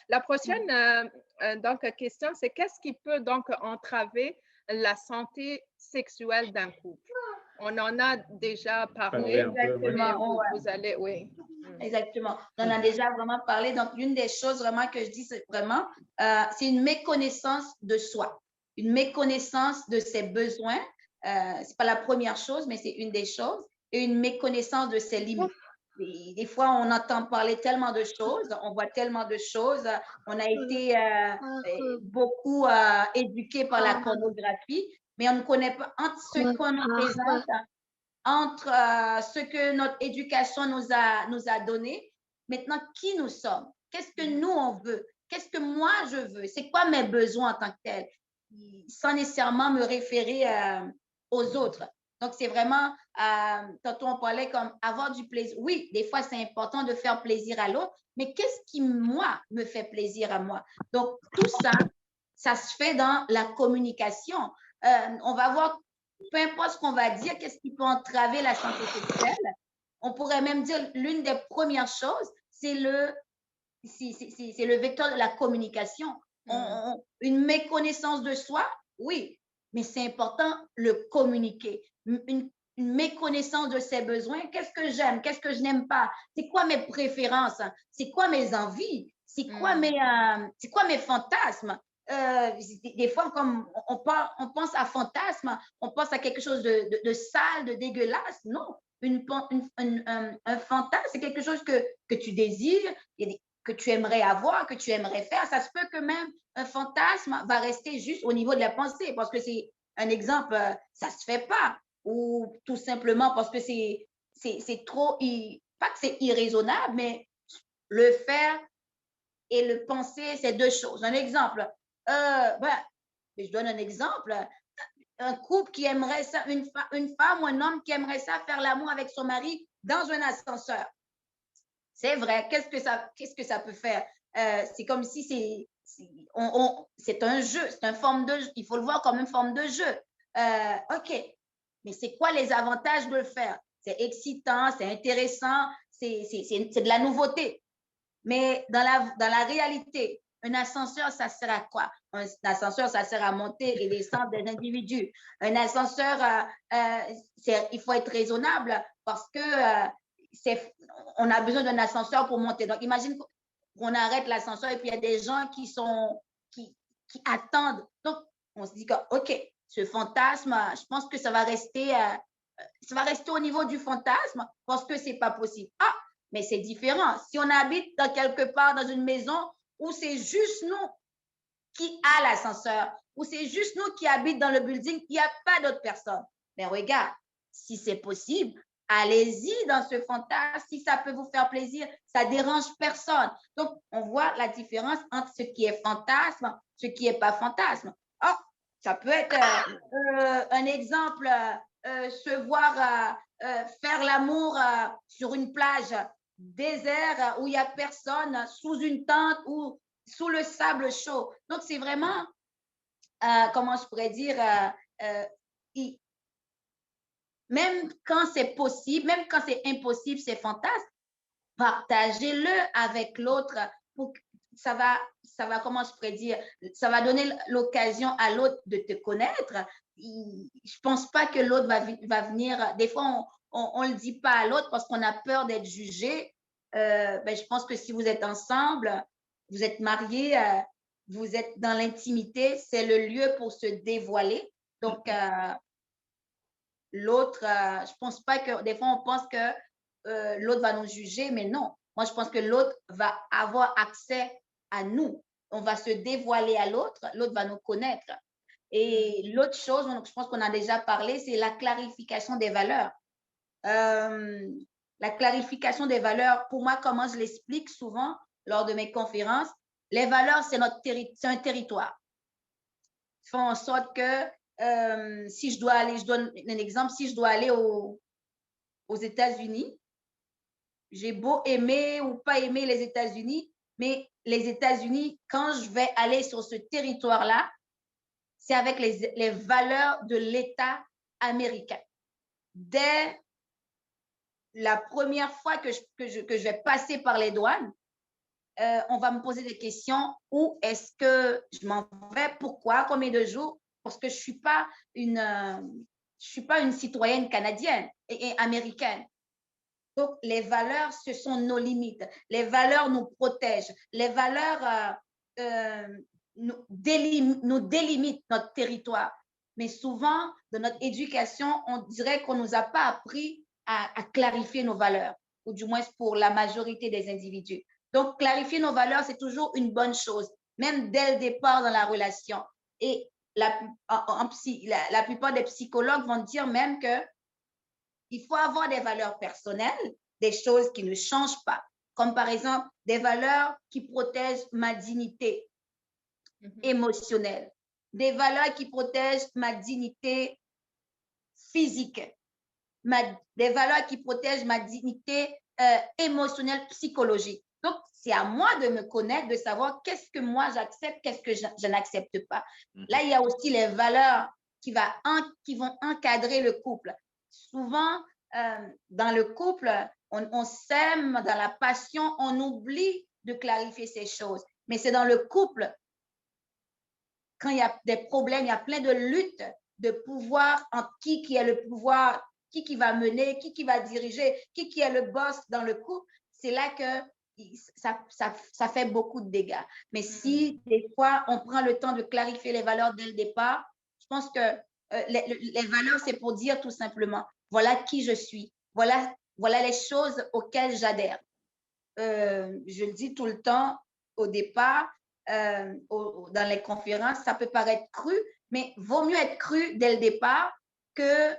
La prochaine donc, question, c'est qu'est-ce qui peut donc entraver la santé sexuelle d'un couple? On en a déjà parlé, mais vous allez, oui. Exactement. On en a déjà vraiment parlé. Donc, l'une des choses vraiment que je dis, c'est vraiment, c'est une méconnaissance de soi, une méconnaissance de ses besoins. C'est pas la première chose, mais c'est une des choses, et une méconnaissance de ses limites. Et des fois, on entend parler tellement de choses, on voit tellement de choses. On a été beaucoup éduqués par la pornographie, mais on ne connaît pas entre ce qu'on nous présente, entre ce que notre éducation nous a donné, maintenant qui nous sommes, qu'est-ce que nous on veut, qu'est-ce que moi je veux, c'est quoi mes besoins en tant que tel, sans nécessairement me référer aux autres. Donc, c'est vraiment, tantôt on parlait comme avoir du plaisir. Oui, des fois, c'est important de faire plaisir à l'autre, mais qu'est-ce qui, moi, me fait plaisir à moi? Donc, tout ça, ça se fait dans la communication. On va voir, peu importe ce qu'on va dire, qu'est-ce qui peut entraver la santé sexuelle. On pourrait même dire l'une des premières choses, c'est le vecteur de la communication. Une méconnaissance de soi, oui, mais c'est important le communiquer. Une méconnaissance de ses besoins. Qu'est-ce que j'aime? Qu'est-ce que je n'aime pas? C'est quoi mes préférences? C'est quoi mes envies? C'est quoi mes fantasmes? Des fois, comme on pense à fantasme, on pense à quelque chose de sale, de dégueulasse. Non, un fantasme, c'est quelque chose que tu désires, que tu aimerais avoir, que tu aimerais faire. Ça se peut que même un fantasme va rester juste au niveau de la pensée, parce que c'est un exemple, ça se fait pas, ou tout simplement parce que c'est trop, pas que c'est irraisonnable, mais le faire et le penser, c'est deux choses. Un exemple, je donne un exemple. Un couple qui aimerait ça, une femme ou un homme qui aimerait ça faire l'amour avec son mari dans un ascenseur. C'est vrai. Qu'est-ce que ça peut faire? C'est comme si c'est un jeu, c'est une forme de jeu. Il faut le voir comme une forme de jeu. OK. Mais c'est quoi les avantages de le faire? C'est excitant, c'est intéressant, c'est de la nouveauté. Mais dans la réalité, un ascenseur, ça sert à quoi? Un ascenseur, ça sert à monter et descendre des individus. Un ascenseur, il faut être raisonnable parce que on a besoin d'un ascenseur pour monter. Donc, imagine qu'on arrête l'ascenseur et puis il y a des gens qui attendent. Donc, on se dit que, OK, ce fantasme, je pense que ça va rester au niveau du fantasme parce que c'est pas possible. Ah, mais c'est différent. Si on habite dans quelque part dans une maison où c'est juste nous qui a l'ascenseur, où c'est juste nous qui habitons dans le building, il n'y a pas d'autres personnes. Mais regarde, si c'est possible, allez-y dans ce fantasme. Si ça peut vous faire plaisir, ça ne dérange personne. Donc, on voit la différence entre ce qui est fantasme, ce qui n'est pas fantasme. Oh, ça peut être un exemple, se voir faire l'amour sur une plage désert où il n'y a personne, sous une tente ou sous le sable chaud. Donc, c'est vraiment, comment je pourrais dire, même quand c'est possible, même quand c'est impossible, c'est fantastique, partagez-le avec l'autre pour que ça va, comment je pourrais dire, ça va donner l'occasion à l'autre de te connaître. Je pense pas que l'autre va venir, des fois, on le dit pas à l'autre parce qu'on a peur d'être jugé. Je pense que si vous êtes ensemble, vous êtes mariés, vous êtes dans l'intimité, c'est le lieu pour se dévoiler. Donc, l'autre, je pense pas que, des fois, on pense que l'autre va nous juger, mais non. Moi, je pense que l'autre va avoir accès à nous. On va se dévoiler à l'autre va nous connaître. Et l'autre chose, je pense qu'on a déjà parlé, c'est la clarification des valeurs. La clarification des valeurs, pour moi, comment je l'explique souvent lors de mes conférences, les valeurs, c'est un territoire. Font en sorte que si je dois aller, je donne un exemple, si je dois aller aux États-Unis, j'ai beau aimer ou pas aimer les États-Unis, mais les États-Unis, quand je vais aller sur ce territoire-là, c'est avec les valeurs de l'État américain. Dès la première fois que je vais passer par les douanes, on va me poser des questions. Où est-ce que je m'en vais? Pourquoi? Combien de jours? Parce que je suis pas une citoyenne canadienne et américaine. Donc, les valeurs, ce sont nos limites. Les valeurs nous protègent. Les valeurs nous délimitent notre territoire. Mais souvent, dans notre éducation, on dirait qu'on ne nous a pas appris à clarifier nos valeurs, ou du moins pour la majorité des individus. Donc, clarifier nos valeurs, c'est toujours une bonne chose, même dès le départ dans la relation. Et la plupart des psychologues vont dire même que il faut avoir des valeurs personnelles, des choses qui ne changent pas, comme par exemple des valeurs qui protègent ma dignité émotionnelle, des valeurs qui protègent ma dignité physique, des valeurs qui protègent ma dignité émotionnelle, psychologique. Donc, c'est à moi de me connaître, de savoir qu'est-ce que moi j'accepte, qu'est-ce que je n'accepte pas. Là, il y a aussi les valeurs qui vont encadrer le couple. Souvent, dans le couple, on s'aime, dans la passion, on oublie de clarifier ces choses. Mais c'est dans le couple, quand il y a des problèmes, il y a plein de luttes de pouvoir entre qui est le pouvoir, qui va mener, qui va diriger, qui est le boss dans le couple. C'est là que ça fait beaucoup de dégâts. Mais si des fois, on prend le temps de clarifier les valeurs dès le départ, je pense que les valeurs, c'est pour dire tout simplement, voilà qui je suis, voilà les choses auxquelles j'adhère. Je le dis tout le temps au départ, dans les conférences, ça peut paraître cru, mais vaut mieux être cru dès le départ que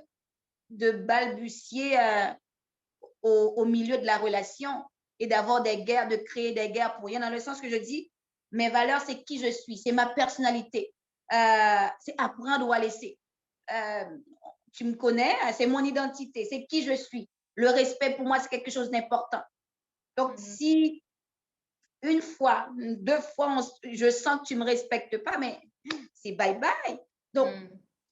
de balbutier au milieu de la relation et d'avoir des guerres, de créer des guerres pour rien, dans le sens que je dis, mes valeurs, c'est qui je suis, c'est ma personnalité, c'est apprendre ou à laisser. Tu me connais, c'est mon identité, c'est qui je suis. Le respect, pour moi, c'est quelque chose d'important. Donc, si une fois, deux fois, je sens que tu ne me respectes pas, mais c'est bye-bye. Donc,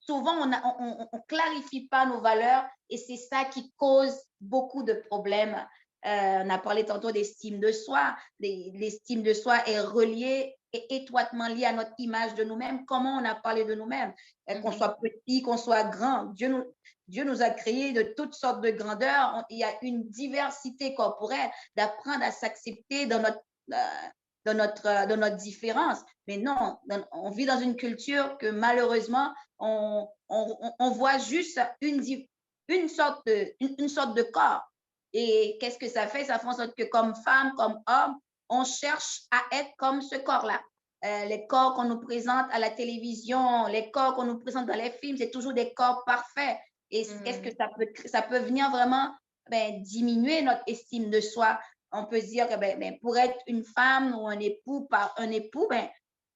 souvent, on ne clarifie pas nos valeurs et c'est ça qui cause beaucoup de problèmes. On a parlé tantôt d'estime de soi. L'estime de soi est reliée et étroitement liée à notre image de nous-mêmes. Comment on a parlé de nous-mêmes, qu'on soit petit, qu'on soit grand. Dieu nous a créés de toutes sortes de grandeurs. Il y a une diversité corporelle, d'apprendre à s'accepter dans notre différence. Mais non, on vit dans une culture que malheureusement, on voit juste une sorte de corps. Et qu'est-ce que ça fait? Ça fait en sorte que comme femme, comme homme, on cherche à être comme ce corps-là. Les corps qu'on nous présente à la télévision, les corps qu'on nous présente dans les films, c'est toujours des corps parfaits. Et qu'est-ce que ça peut venir vraiment diminuer notre estime de soi. On peut se dire que pour être une femme ou un époux,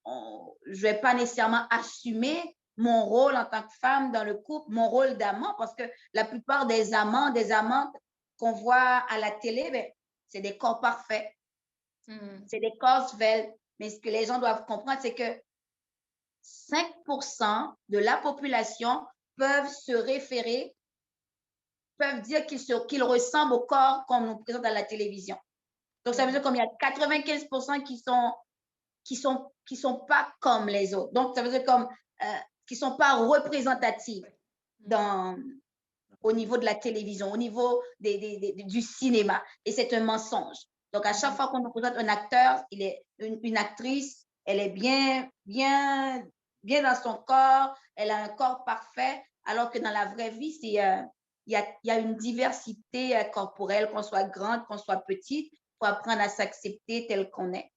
je ne vais pas nécessairement assumer mon rôle en tant que femme dans le couple, mon rôle d'amant, parce que la plupart des amants, des amantes qu'on voit à la télé, c'est des corps parfaits. C'est des corps sveltes. Mais ce que les gens doivent comprendre, c'est que 5% de la population peuvent dire qu'ils ressemblent au corps qu'on nous présente à la télévision. Donc, ça veut dire qu'il y a 95% qui sont pas comme les autres. Donc, ça veut dire qui sont pas représentatifs au niveau de la télévision, au niveau du cinéma. Et c'est un mensonge. Donc, à chaque fois qu'on nous présente un acteur, une actrice, elle est bien dans son corps, elle a un corps parfait, alors que dans la vraie vie, il y a une diversité corporelle, qu'on soit grande, qu'on soit petite. Il faut apprendre à s'accepter tel qu'on est,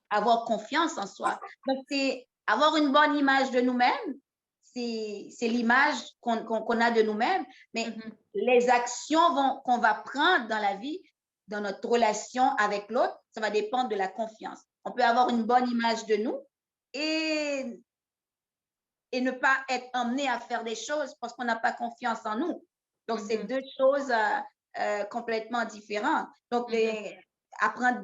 avoir confiance en soi. Donc, c'est avoir une bonne image de nous-mêmes, c'est l'image qu'on a de nous-mêmes, mais les actions qu'on va prendre dans la vie, dans notre relation avec l'autre, ça va dépendre de la confiance. On peut avoir une bonne image de nous et ne pas être emmené à faire des choses parce qu'on n'a pas confiance en nous. Donc, c'est deux choses complètement différentes. Donc, apprendre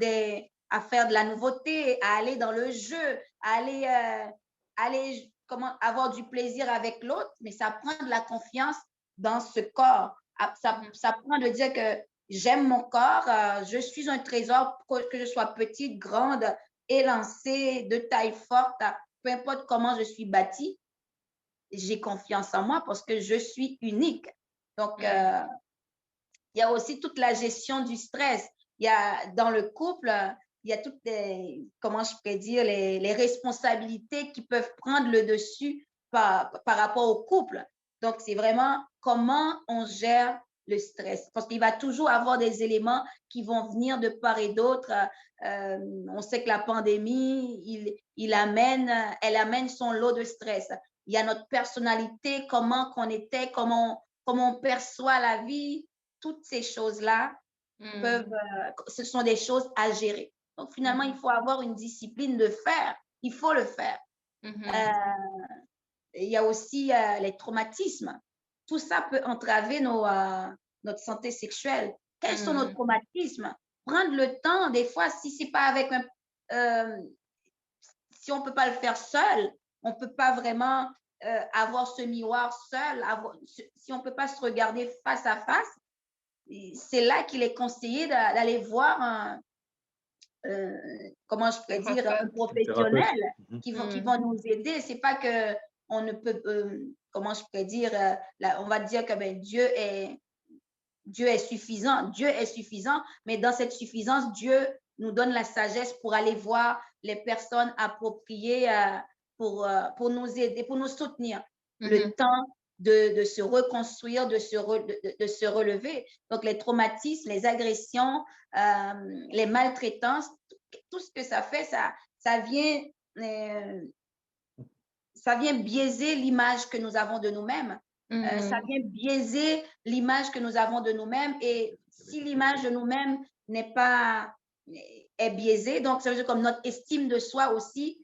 à faire de la nouveauté, à aller dans le jeu, à aller avoir du plaisir avec l'autre, mais ça prend de la confiance dans ce corps. Ça prend de dire que j'aime mon corps, je suis un trésor, que je sois petite, grande, élancée, de taille forte, peu importe comment je suis bâtie, j'ai confiance en moi parce que je suis unique. Donc, il y a aussi toute la gestion du stress. Il y a dans le couple, il y a toutes les, comment je pourrais dire, les responsabilités qui peuvent prendre le dessus par rapport au couple. Donc, c'est vraiment comment on gère le stress. Parce qu'il va toujours avoir des éléments qui vont venir de part et d'autre. On sait que la pandémie, elle amène son lot de stress. Il y a notre personnalité, comment qu'on était, comment on perçoit la vie. Toutes ces choses-là ce sont des choses à gérer. Donc, finalement, il faut avoir une discipline de faire. Il faut le faire. Il y a aussi les traumatismes. Tout ça peut entraver notre santé sexuelle. Quels sont nos traumatismes? Prendre le temps, des fois, si c'est pas avec si on peut pas le faire seul, on peut pas vraiment avoir ce miroir seul, si on peut pas se regarder face à face, c'est là qu'il est conseillé d'aller voir comment je pourrais dire, un professionnel qui vont nous aider. C'est pas que on ne peut, comment je pourrais dire, on va dire que ben, Dieu est suffisant. Dieu est suffisant, mais dans cette suffisance, Dieu nous donne la sagesse pour aller voir les personnes appropriées pour nous aider, pour nous soutenir. Le temps de se reconstruire, de se relever. Donc, les traumatismes, les agressions, les maltraitances, tout ce que ça fait, ça vient biaiser l'image que nous avons de nous-mêmes. Ça vient biaiser l'image que nous avons de nous-mêmes. Et si l'image de nous-mêmes est biaisée, donc ça veut dire comme notre estime de soi aussi,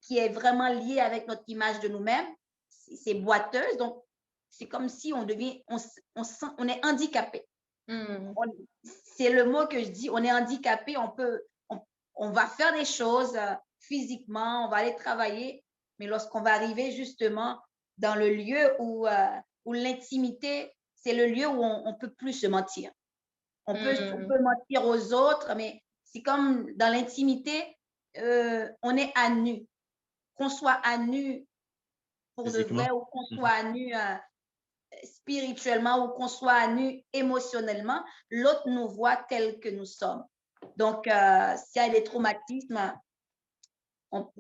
qui est vraiment liée avec notre image de nous-mêmes, c'est boiteuse. Donc, c'est comme si on est handicapé. C'est le mot que je dis, on est handicapé, on va faire des choses physiquement, on va aller travailler, mais lorsqu'on va arriver justement dans le lieu où l'intimité, c'est le lieu où on ne peut plus se mentir. On peut mentir aux autres, mais c'est comme dans l'intimité, on est à nu. Qu'on soit à nu pour de vrai ou qu'on soit à nu spirituellement ou qu'on soit à nu émotionnellement, l'autre nous voit tel que nous sommes. Donc, s'il y a des traumatismes,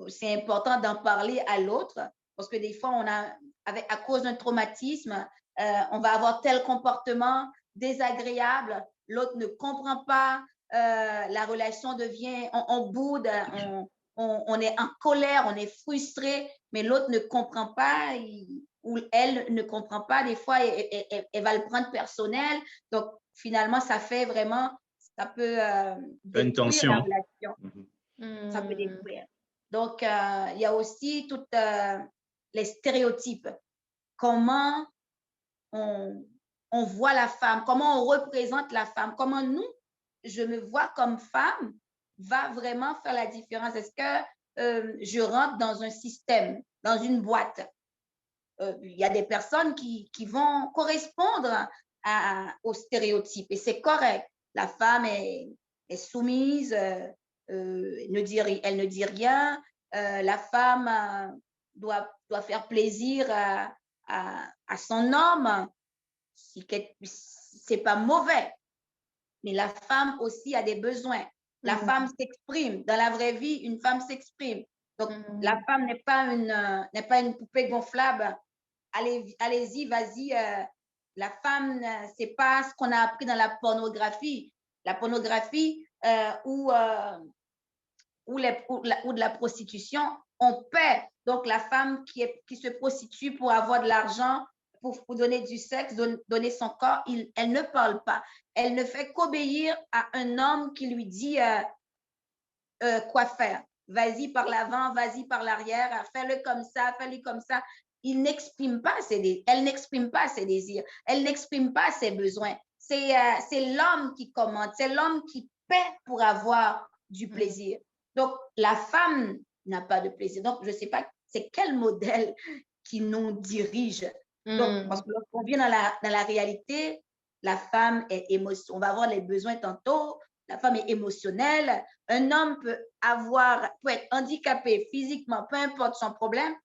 c'est important d'en parler à l'autre parce que des fois, à cause d'un traumatisme, on va avoir tel comportement désagréable, l'autre ne comprend pas, la relation devient, on boude, on est en colère, on est frustré, mais l'autre ne comprend pas ou elle ne comprend pas. Des fois, elle va le prendre personnel. Donc, finalement, ça fait vraiment, ça peut détruire la relation. Ça peut détruire. Donc, il y a aussi toutes les stéréotypes. Comment on voit la femme, comment on représente la femme, comment je me vois comme femme, va vraiment faire la différence. Est-ce que je rentre dans un système, dans une boîte? Il y a des personnes qui vont correspondre aux stéréotypes et c'est correct. La femme est soumise, elle ne dit rien. La femme doit faire plaisir à son homme. C'est pas mauvais. Mais la femme aussi a des besoins. La femme s'exprime. Dans la vraie vie, une femme s'exprime. Donc, la femme n'est pas une poupée gonflable. Allez-y, vas-y. La femme, c'est pas ce qu'on a appris dans la pornographie. La pornographie ou de la prostitution, on paie. Donc, la femme qui se prostitue pour avoir de l'argent, pour donner du sexe, donner son corps, elle ne parle pas. Elle ne fait qu'obéir à un homme qui lui dit quoi faire. Vas-y par l'avant, vas-y par l'arrière, fais-le comme ça, fais-le comme ça. Elle n'exprime pas ses désirs, elle n'exprime pas ses besoins. C'est l'homme qui commande, c'est l'homme qui paie pour avoir du plaisir. Donc, la femme n'a pas de plaisir. Donc, je ne sais pas c'est quel modèle qui nous dirige. Donc, parce que lorsqu'on vient dans la réalité, La femme est émotionnelle. On va voir les besoins tantôt. La femme est émotionnelle. Un homme peut être handicapé physiquement, peu importe son problème.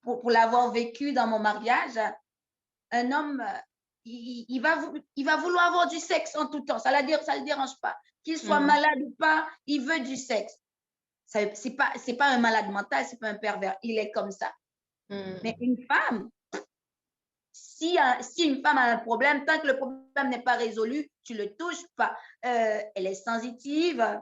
Pour l'avoir vécu dans mon mariage, un homme, il va vouloir avoir du sexe en tout temps. Ça ne le dérange pas. Qu'il soit malade ou pas, il veut du sexe. Ce n'est pas un malade mental, ce n'est pas un pervers. Il est comme ça. Mais une femme, si une femme a un problème, tant que le problème n'est pas résolu, tu ne le touches pas. Elle est sensitive,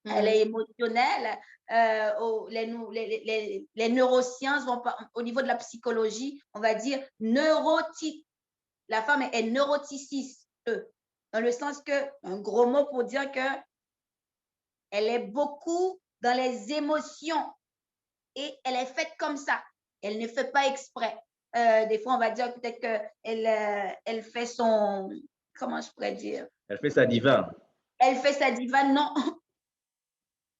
elle est émotionnelle. Les neurosciences vont pas, au niveau de la psychologie, on va dire la femme est neuroticiste, dans le sens que, un gros mot pour dire que elle est beaucoup dans les émotions et elle est faite comme ça. Elle ne fait pas exprès. Des fois, on va dire peut-être qu'elle fait son... Comment je pourrais dire? Elle fait sa diva. Elle fait sa diva, non.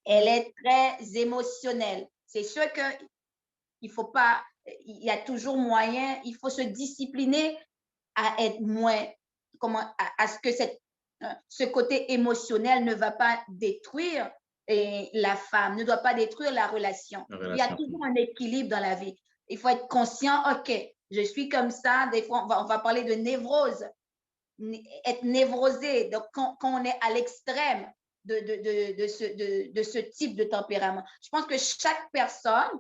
Elle est très émotionnelle. C'est sûr qu'il faut pas... Il y a toujours moyen, il faut se discipliner à être moins... à ce que ce côté émotionnel ne va pas détruire la femme, ne doit pas détruire la relation. Il y a toujours un équilibre dans la vie. Il faut être conscient, OK, je suis comme ça. Des fois, on va parler de névrose. Être névrosé, donc quand on est à l'extrême de ce type de tempérament. Je pense que chaque personne,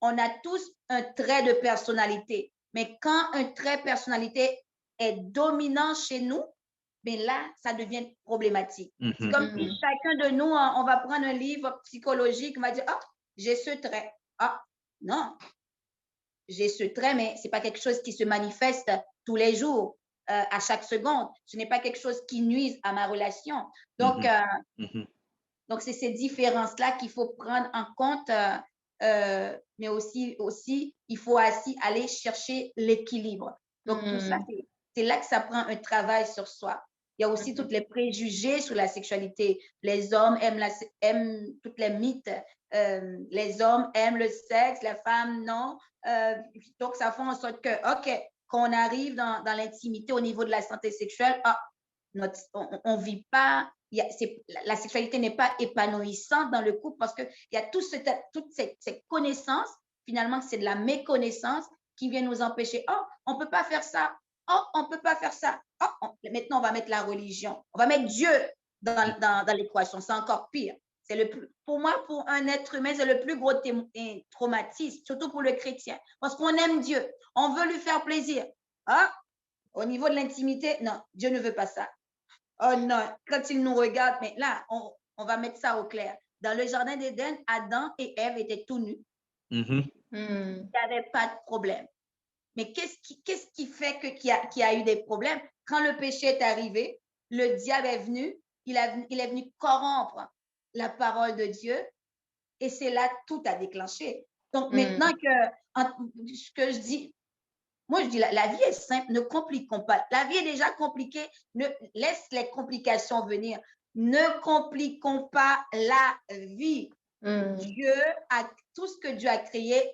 on a tous un trait de personnalité. Mais quand un trait de personnalité est dominant chez nous, bien là, ça devient problématique. C'est comme si chacun de nous, on va prendre un livre psychologique, on va dire, ah, j'ai ce trait. Ah, non, j'ai ce trait, mais ce n'est pas quelque chose qui se manifeste tous les jours, à chaque seconde. Ce n'est pas quelque chose qui nuise à ma relation. Donc, donc c'est ces différences-là qu'il faut prendre en compte, mais aussi, il faut aussi aller chercher l'équilibre. Donc, tout ça, c'est là que ça prend un travail sur soi. Il y a aussi tous les préjugés sur la sexualité. Les hommes aiment toutes les mythes. Les hommes aiment le sexe, les femmes non. Donc, ça fait en sorte que, OK, quand on arrive dans l'intimité au niveau de la santé sexuelle, on ne vit pas, la sexualité n'est pas épanouissante dans le couple parce qu'il y a toutes ces connaissances, finalement, c'est de la méconnaissance qui vient nous empêcher. Oh, on ne peut pas faire ça. Oh, on ne peut pas faire ça. Oh, maintenant, on va mettre la religion. On va mettre Dieu dans l'équation. C'est encore pire. Pour moi, pour un être humain, c'est le plus gros traumatisme, surtout pour le chrétien. Parce qu'on aime Dieu. On veut lui faire plaisir. Ah, au niveau de l'intimité, non, Dieu ne veut pas ça. Oh non, quand il nous regarde, mais là, on va mettre ça au clair. Dans le jardin d'Éden, Adam et Ève étaient tout nus. Il n'y avait pas de problème. Mais qu'est-ce qui fait qu'il y a eu des problèmes? Quand le péché est arrivé, le diable est venu, il est venu corrompre la parole de Dieu et c'est là tout a déclenché. Donc maintenant ce que je dis, moi je dis la vie est simple, ne compliquons pas. La vie est déjà compliquée, laisse les complications venir. Ne compliquons pas la vie. Tout ce que Dieu a créé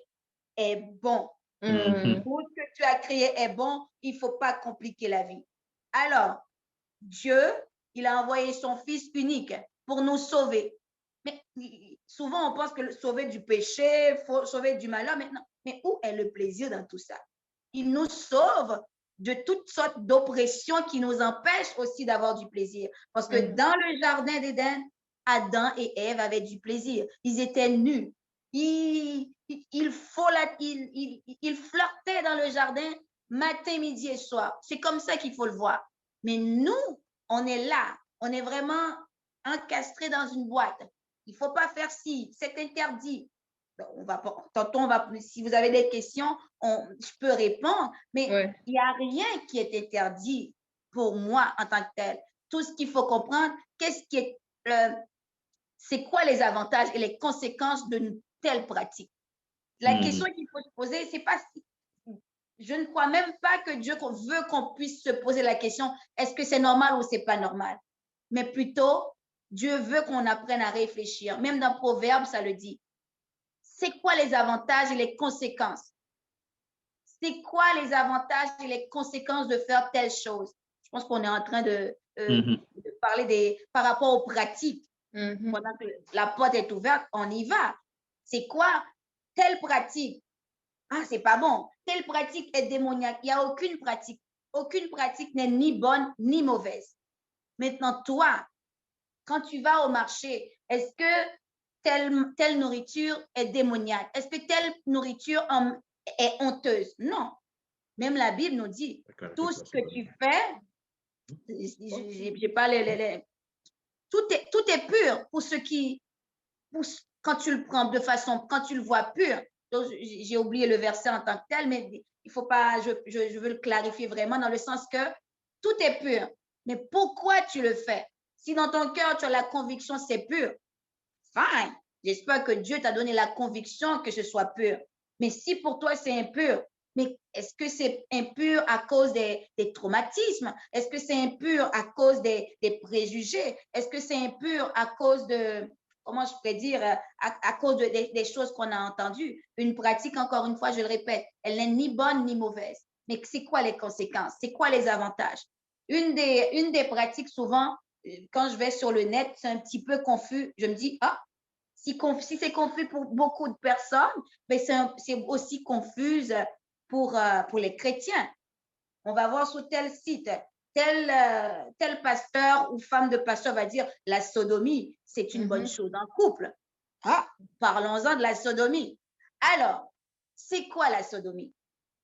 est bon. Tout ce que tu as créé est bon, il ne faut pas compliquer la vie. Alors, Dieu, il a envoyé son Fils unique pour nous sauver. Mais souvent, on pense que sauver du péché, faut sauver du malheur. Mais où est le plaisir dans tout ça? Il nous sauve de toutes sortes d'oppressions qui nous empêchent aussi d'avoir du plaisir. Parce que dans le jardin d'Éden, Adam et Ève avaient du plaisir. Ils étaient nus. Ils flirtaient dans le jardin matin, midi et soir. C'est comme ça qu'il faut le voir. Mais nous, on est là. On est vraiment encastrés dans une boîte. Il ne faut pas faire ci. C'est interdit. Si vous avez des questions, je peux répondre. Mais il n'y a rien qui est interdit pour moi en tant que tel. Tout ce qu'il faut comprendre, c'est quoi les avantages et les conséquences d'une telle pratique. La question qu'il faut se poser, c'est pas si... Je ne crois même pas que Dieu veut qu'on puisse se poser la question, est-ce que c'est normal ou c'est pas normal? Mais plutôt, Dieu veut qu'on apprenne à réfléchir. Même dans Proverbe, ça le dit. C'est quoi les avantages et les conséquences? c'est quoi les avantages et les conséquences de faire telle chose. Je pense qu'on est en train de parler par rapport aux pratiques. Pendant que la porte est ouverte, on y va. C'est quoi telle pratique? Ah, c'est pas bon. Telle pratique est démoniaque. Il n'y a aucune pratique. Aucune pratique n'est ni bonne ni mauvaise. Maintenant, toi, quand tu vas au marché, est-ce que telle nourriture est démoniaque? Est-ce que telle nourriture est honteuse? Non. Même la Bible nous dit, tout ce que tu fais, j'ai pas tout est pur pour ceux qui, quand tu le prends de façon, quand tu le vois pur. Donc, j'ai oublié le verset en tant que tel, mais il faut pas, je veux le clarifier vraiment dans le sens que tout est pur. Mais pourquoi tu le fais? Si dans ton cœur, tu as la conviction c'est pur, fine. J'espère que Dieu t'a donné la conviction que ce soit pur. Mais si pour toi c'est impur, mais est-ce que c'est impur à cause des traumatismes? Est-ce que c'est impur à cause des préjugés? Est-ce que c'est impur à cause de, comment je pourrais dire, à cause des choses qu'on a entendues? Une pratique, encore une fois, je le répète, elle n'est ni bonne ni mauvaise. Mais c'est quoi les conséquences? C'est quoi les avantages? Une des pratiques, souvent, quand je vais sur le net, c'est un petit peu confus. Je me dis, ah, si c'est confus pour beaucoup de personnes, mais c'est aussi confuse pour les chrétiens. On va voir sur tel site, tel pasteur ou femme de pasteur va dire la sodomie, c'est une bonne chose en couple. Ah, parlons-en de la sodomie. Alors, c'est quoi la sodomie?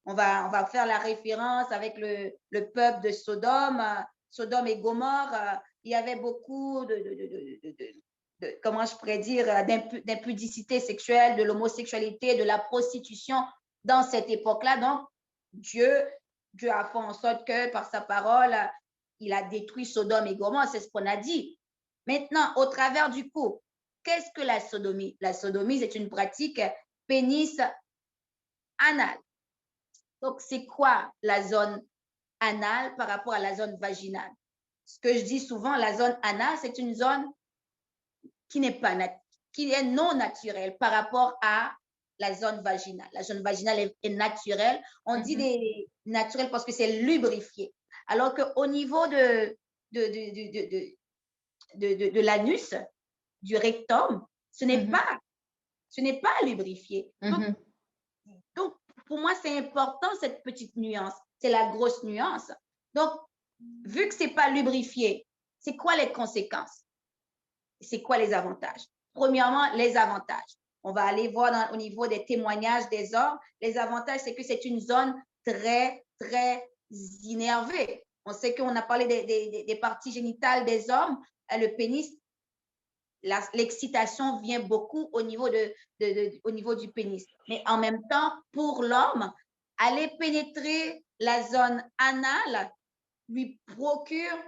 On va faire la référence avec le peuple de Sodome, Sodome et Gomorre. Il y avait beaucoup comment je pourrais dire, d'impudicité sexuelle, de l'homosexualité, de la prostitution dans cette époque-là. Donc, Dieu a fait en sorte que par sa parole, il a détruit Sodome et Gomorre, c'est ce qu'on a dit. Maintenant, au travers du couple, qu'est-ce que la sodomie? La sodomie, c'est une pratique pénis anale. Donc, c'est quoi la zone anale par rapport à la zone vaginale? Ce que je dis souvent, la zone anale, c'est une zone qui est non naturelle par rapport à la zone vaginale. La zone vaginale est naturelle. On dit naturelle parce que c'est lubrifié. Alors qu'au niveau de l'anus, du rectum, ce n'est pas lubrifié. Donc, pour moi, c'est important cette petite nuance. C'est la grosse nuance. Donc, vu que ce n'est pas lubrifié, c'est quoi les conséquences? C'est quoi les avantages? Premièrement, les avantages. On va aller voir au niveau des témoignages des hommes. Les avantages, c'est que c'est une zone très, très innervée. On sait qu'on a parlé des parties génitales des hommes. Le pénis, l'excitation vient beaucoup au niveau du pénis. Mais en même temps, pour l'homme, aller pénétrer la zone anale lui procure,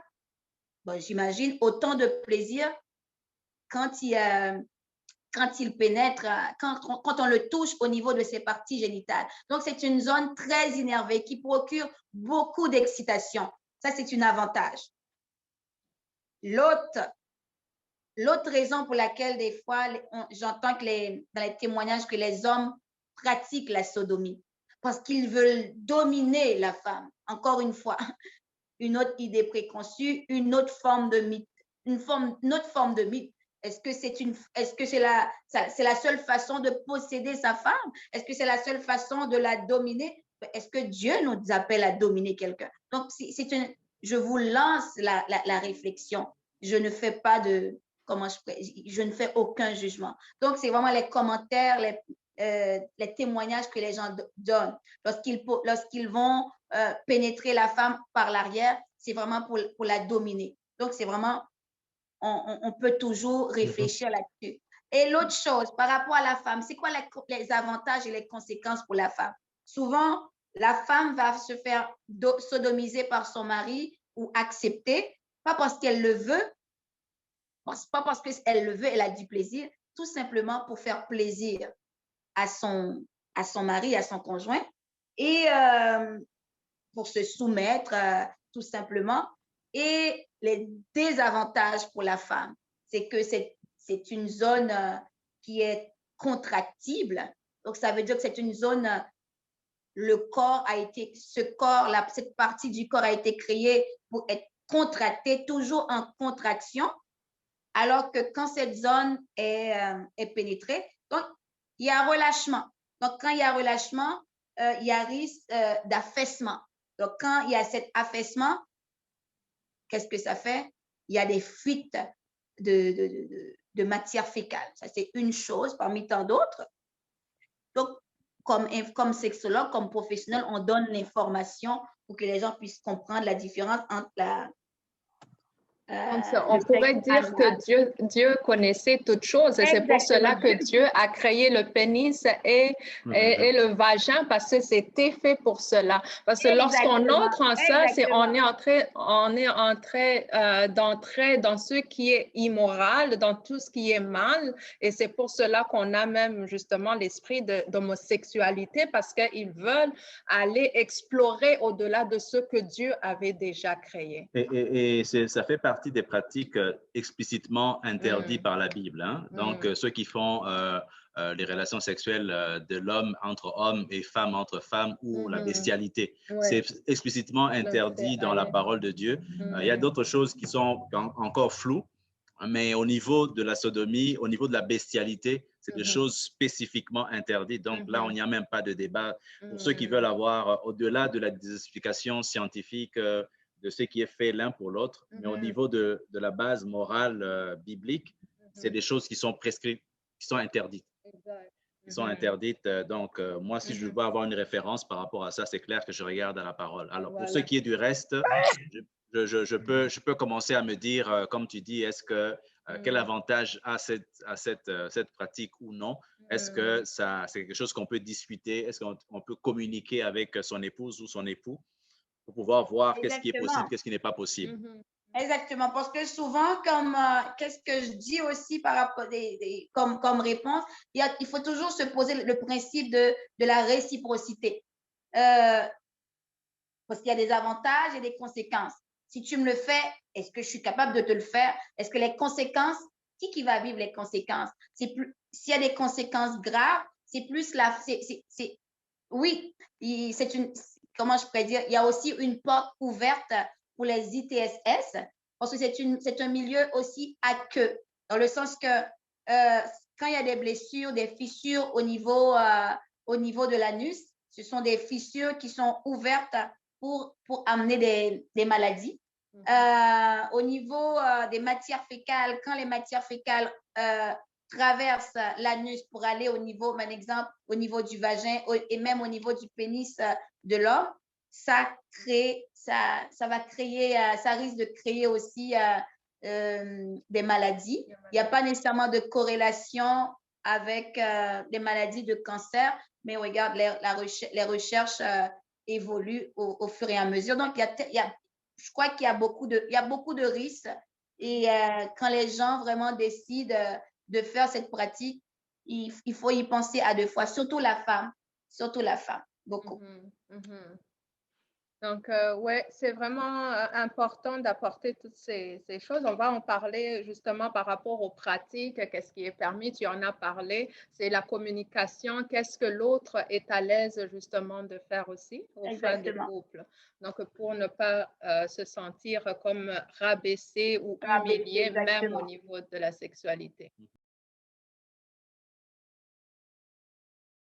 j'imagine, autant de plaisir quand il pénètre, quand on le touche au niveau de ses parties génitales. Donc, c'est une zone très innervée qui procure beaucoup d'excitation. Ça, c'est un avantage. L'autre raison pour laquelle, des fois, j'entends dans les témoignages que les hommes pratiquent la sodomie, parce qu'ils veulent dominer la femme. Encore une fois, une autre idée préconçue, une autre forme de mythe. Est-ce que c'est la seule façon de posséder sa femme? Est-ce que c'est la seule façon de la dominer? Est-ce que Dieu nous appelle à dominer quelqu'un? Donc, je vous lance la réflexion. Je ne fais pas je ne fais aucun jugement. Donc, c'est vraiment les commentaires, les témoignages que les gens donnent. Lorsqu'ils vont pénétrer la femme par l'arrière, c'est vraiment pour la dominer. Donc, c'est vraiment on peut toujours réfléchir là-dessus. Et l'autre chose, par rapport à la femme, c'est quoi les avantages et les conséquences pour la femme? Souvent, la femme va se faire sodomiser par son mari ou accepter, pas parce qu'elle le veut, pas parce qu'elle le veut, elle a du plaisir, tout simplement pour faire plaisir à son mari, à son conjoint, et pour se soumettre, tout simplement. Et les désavantages pour la femme, c'est que c'est une zone qui est contractible. Donc, ça veut dire que c'est une zone le corps a été, cette partie du corps a été créée pour être contractée, toujours en contraction, alors que quand cette zone est pénétrée, donc il y a relâchement. Donc, quand il y a relâchement, il y a risque d'affaissement. Donc, quand il y a cet affaissement, qu'est-ce que ça fait? Il y a des fuites de matière fécale. Ça, c'est une chose parmi tant d'autres. Donc, comme sexologue, comme professionnel, on donne l'information pour que les gens puissent comprendre la différence entre on pourrait dire que Dieu connaissait toutes choses et c'est pour cela que Dieu a créé le pénis et le vagin parce que c'était fait pour cela. Parce que lorsqu'on entre en ça, on est en train d'entrer dans ce qui est immoral, dans tout ce qui est mal et c'est pour cela qu'on a même justement l'esprit d'homosexualité parce qu'ils veulent aller explorer au-delà de ce que Dieu avait déjà créé. Et ça fait partie des pratiques explicitement interdites par la Bible. Hein? Donc, ceux qui font les relations sexuelles de l'homme entre hommes et femmes entre femmes ou la bestialité, c'est explicitement interdit dans la parole de Dieu. Il y a d'autres choses qui sont encore floues, mais au niveau de la sodomie, au niveau de la bestialité, c'est des choses spécifiquement interdites. Donc là, on n'y a même pas de débat. Pour ceux qui veulent avoir, au-delà de la explication scientifique, de ce qui est fait l'un pour l'autre, mais au niveau de la base morale biblique, c'est des choses qui sont prescrites, qui sont interdites. Qui sont interdites. Donc, moi, si je veux avoir une référence par rapport à ça, c'est clair que je regarde à la parole. Alors, pour ce qui est du reste, je peux commencer à me dire, comme tu dis, est-ce que quel avantage a cette pratique ou non? Est-ce que c'est quelque chose qu'on peut discuter? Est-ce qu'on peut communiquer avec son épouse ou son époux? Pour pouvoir voir qu'est-ce qui est possible, qu'est-ce qui n'est pas possible. Exactement, parce que souvent, comme qu'est-ce que je dis aussi par rapport comme réponse, il faut toujours se poser le principe de la réciprocité. Parce qu'il y a des avantages et des conséquences. Si tu me le fais, est-ce que je suis capable de te le faire? Est-ce que les conséquences, qui va vivre les conséquences? S'il y a des conséquences graves, c'est plus oui, c'est une, comment je pourrais dire, il y a aussi une porte ouverte pour les ITSS parce que c'est un milieu aussi aqueux, dans le sens que quand il y a des blessures, des fissures au niveau de l'anus, ce sont des fissures qui sont ouvertes pour amener des maladies. Au niveau des matières fécales, quand les matières fécales traversent l'anus pour aller au niveau, par exemple, au niveau du vagin et même au niveau du pénis de l'homme, ça risque de créer aussi des maladies. Il n'y a pas nécessairement de corrélation avec des maladies de cancer, mais regarde, les recherches évoluent au fur et à mesure. Donc, je crois qu'il y a beaucoup de risques et quand les gens vraiment décident de faire cette pratique, il faut y penser à deux fois, surtout la femme, beaucoup. Donc, oui, c'est vraiment important d'apporter toutes ces choses. On va en parler justement par rapport aux pratiques, qu'est-ce qui est permis, tu en as parlé, c'est la communication, qu'est-ce que l'autre est à l'aise justement de faire aussi au sein du couple. Donc, pour ne pas se sentir comme rabaissé ou humilié, même au niveau de la sexualité.